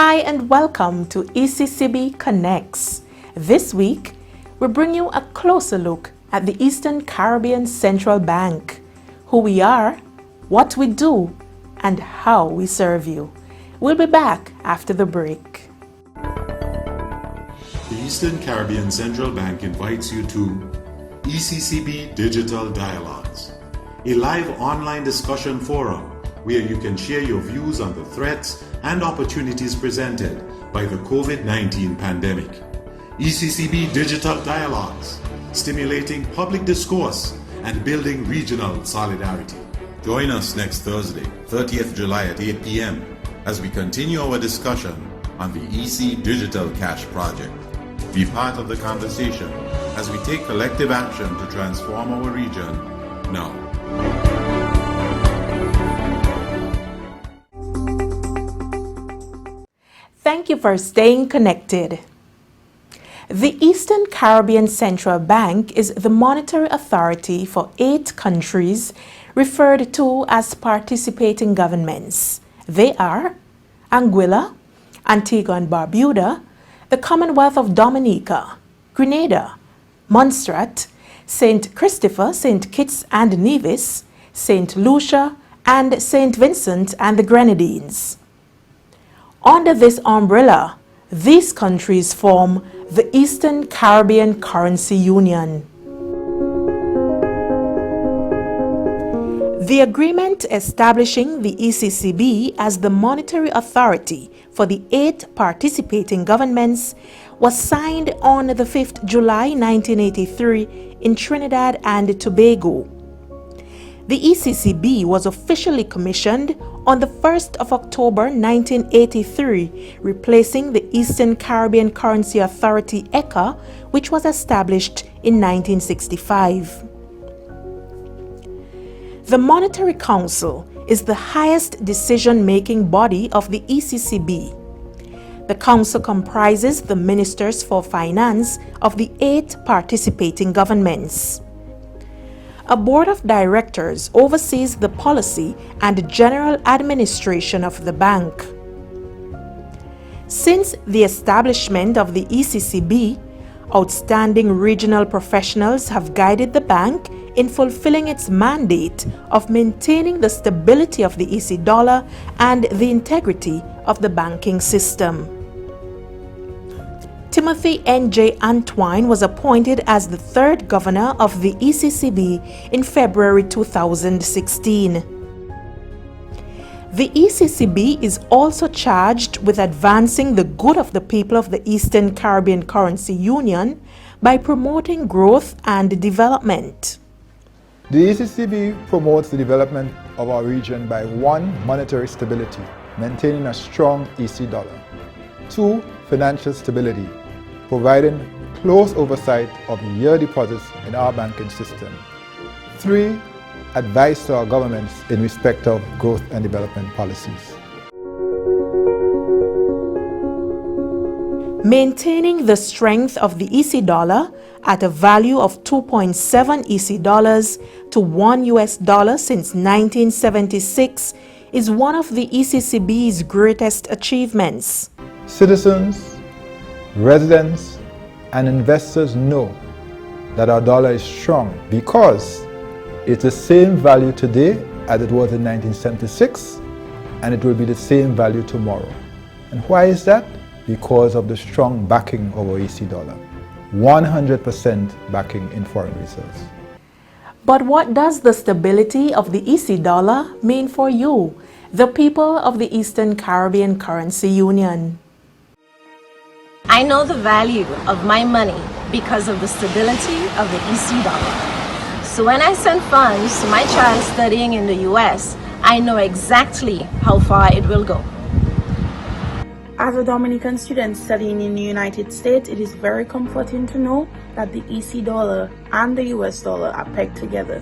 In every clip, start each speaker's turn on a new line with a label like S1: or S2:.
S1: Hi and welcome to ECCB Connects. This week, we bring you a closer look at the Eastern Caribbean Central Bank, who we are, what we do, and how we serve you. We'll be back after the break.
S2: The Eastern Caribbean Central Bank invites you to ECCB Digital Dialogues, a live online discussion forum where you can share your views on the threats and opportunities presented by the COVID-19 pandemic. ECCB Digital Dialogues, stimulating public discourse and building regional solidarity. Join us next Thursday, 30th July at 8 p.m. as we continue our discussion on the EC Digital Cash Project. Be part of the conversation as we take collective action to transform our region now.
S1: Thank you for staying connected. The Eastern Caribbean Central Bank is the monetary authority for 8 countries referred to as participating governments. They are Anguilla, Antigua and Barbuda, the Commonwealth of Dominica, Grenada, Montserrat, St. Christopher, St. Kitts and Nevis, St. Lucia, and St. Vincent and the Grenadines. Under this umbrella, these countries form the Eastern Caribbean Currency Union. The agreement establishing the ECCB as the monetary authority for the 8 participating governments was signed on the 5th July 1983 in Trinidad and Tobago. The ECCB was officially commissioned on the 1st of October 1983, replacing the Eastern Caribbean Currency Authority ECA, which was established in 1965. The Monetary Council is the highest decision-making body of the ECCB. The Council comprises the Ministers for Finance of the 8 participating governments. A board of directors oversees the policy and general administration of the bank. Since the establishment of the ECCB, outstanding regional professionals have guided the bank in fulfilling its mandate of maintaining the stability of the EC dollar and the integrity of the banking system. Timothy N.J. Antwine was appointed as the 3rd governor of the ECCB in February 2016. The ECCB is also charged with advancing the good of the people of the Eastern Caribbean Currency Union by promoting growth and development.
S3: The ECCB promotes the development of our region by 1. Monetary stability, maintaining a strong EC dollar. 2. Financial stability, providing close oversight of year deposits in our banking system. 3. Advice to our governments in respect of growth and development policies.
S1: Maintaining the strength of the EC dollar at a value of 2.7 EC dollars to $1 US since 1976 is one of the ECCB's greatest achievements.
S3: Citizens, residents, and investors know that our dollar is strong because it's the same value today as it was in 1976, and it will be the same value tomorrow. And why is that? Because of the strong backing of our EC dollar. 100% backing in foreign reserves.
S1: But what does the stability of the EC dollar mean for you, the people of the Eastern Caribbean Currency Union?
S4: I know the value of my money because of the stability of the EC dollar. So when I send funds to my child studying in the US, I know exactly how far it will go.
S5: As a Dominican student studying in the United States, it is very comforting to know that the EC dollar and the US dollar are pegged together.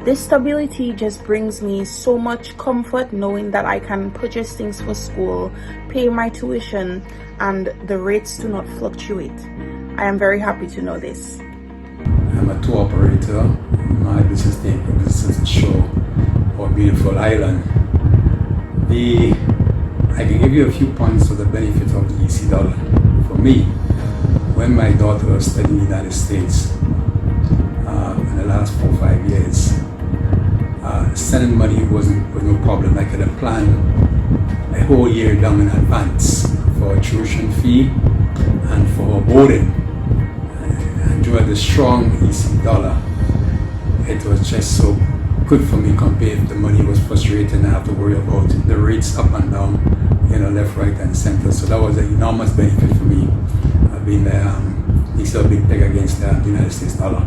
S5: This stability just brings me so much comfort knowing that I can purchase things for school, pay my tuition, and the rates do not fluctuate. I am very happy to know this.
S6: I'm a tour operator. My business name is to show our beautiful island. The I can give you a few points of the benefit of the EC dollar. For me, when my daughter was studying in the United States in the last 4 or 5 years, sending money was no problem. I could have planned a whole year down in advance for a tuition fee and for boarding. And due to the strong EC dollar, it was just so good for me compared if the money was frustrating. I have to worry about the rates up and down, left, right, and center. So that was an enormous benefit for me. I've been it's a big peg against the United States dollar.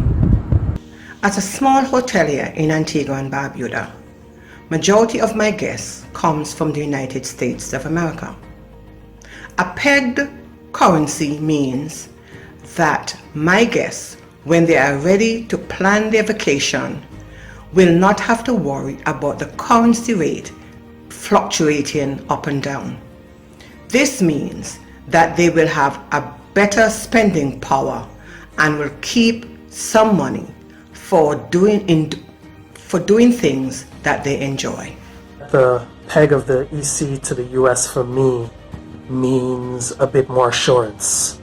S7: As a small hotelier in Antigua and Barbuda, majority of my guests comes from the United States of America. A pegged currency means that my guests, when they are ready to plan their vacation, will not have to worry about the currency rate fluctuating up and down. This means that they will have a better spending power and will keep some money for doing things that they enjoy.
S8: The peg of the EC to the US for me means a bit more assurance.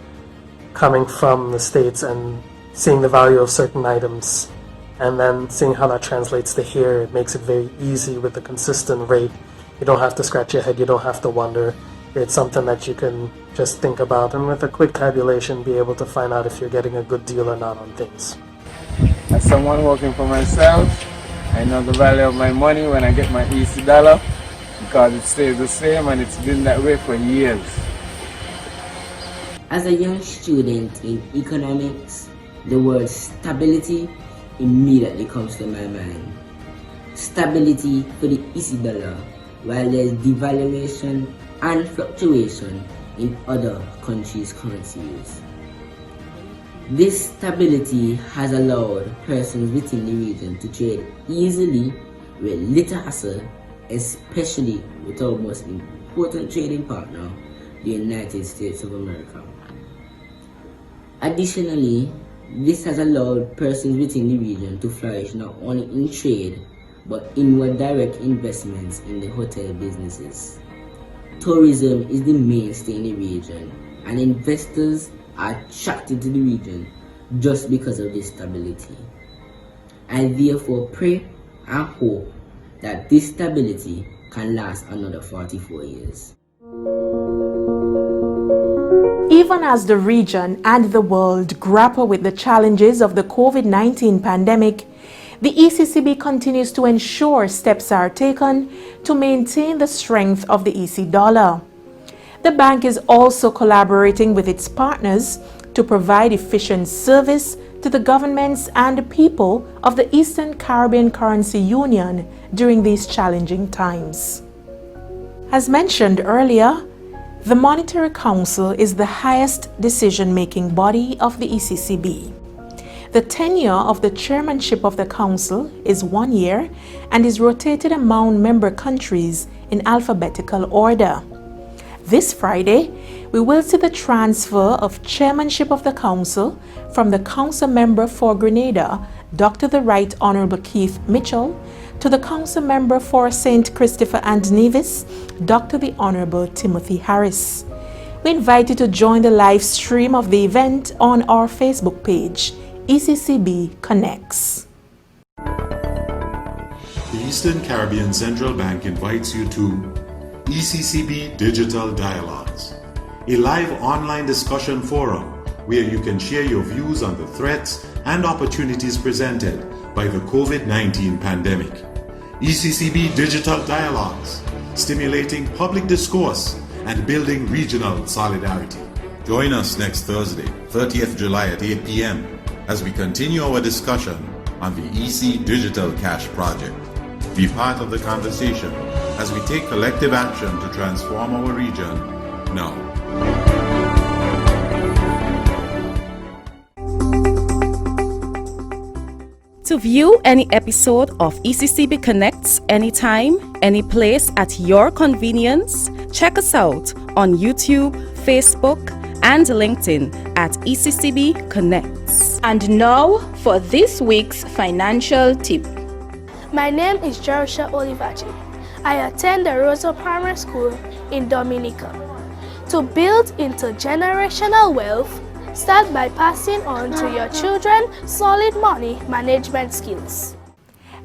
S8: Coming from the States and seeing the value of certain items and then seeing how that translates to here, it makes it very easy with the consistent rate. You don't have to scratch your head, you don't have to wonder. It's something that you can just think about and with a quick tabulation be able to find out if you're getting a good deal or not on things.
S9: As someone working for myself, I know the value of my money when I get my EC dollar because it stays the same and it's been that way for years.
S10: As a young student in economics, the word stability immediately comes to my mind. Stability for the EC dollar, while there is devaluation and fluctuation in other countries' currencies. This stability has allowed persons within the region to trade easily with little hassle, especially with our most important trading partner, the United States of America. Additionally, this has allowed persons within the region to flourish not only in trade, but inward direct investments in the hotel businesses. Tourism is the mainstay in the region, and investors are attracted to the region just because of this stability. I therefore pray and hope that this stability can last another 44 years.
S1: Even as the region and the world grapple with the challenges of the COVID-19 pandemic, the ECCB continues to ensure steps are taken to maintain the strength of the EC dollar. The bank is also collaborating with its partners to provide efficient service to the governments and people of the Eastern Caribbean Currency Union during these challenging times. As mentioned earlier, the Monetary Council is the highest decision-making body of the ECCB. The tenure of the chairmanship of the council is 1 year and is rotated among member countries in alphabetical order. This Friday, we will see the transfer of chairmanship of the council from the council member for Grenada, Dr. the Right Honorable Keith Mitchell, to the council member for St. Christopher and Nevis, Dr. the Honorable Timothy Harris. We invite you to join the live stream of the event on our Facebook page, ECCB Connects.
S2: The Eastern Caribbean Central Bank invites you to ECCB Digital Dialogues, a live online discussion forum where you can share your views on the threats and opportunities presented by the COVID-19 pandemic. ECCB Digital Dialogues, stimulating public discourse and building regional solidarity. Join us next Thursday, 30th July at 8 p.m. as we continue our discussion on the EC Digital Cash Project. Be part of the conversation as we take collective action to transform our region now.
S11: To view any episode of ECCB Connects anytime, any place at your convenience, check us out on YouTube, Facebook, and LinkedIn at ECCB Connects.
S12: And now for this week's financial tip.
S13: My name is Jerusha Olivachi.
S12: I attend the Rosa Primary School in Dominica. To build intergenerational wealth, start by passing on to your children solid money management skills.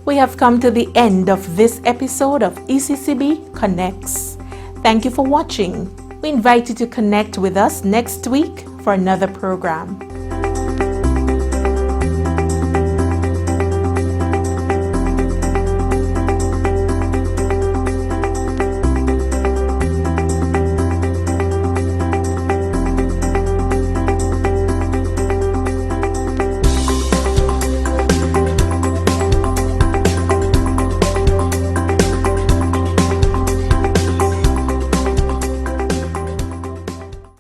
S1: We have come to the end of this episode of ECCB Connects. Thank you for watching. We invite you to connect with us next week for another program.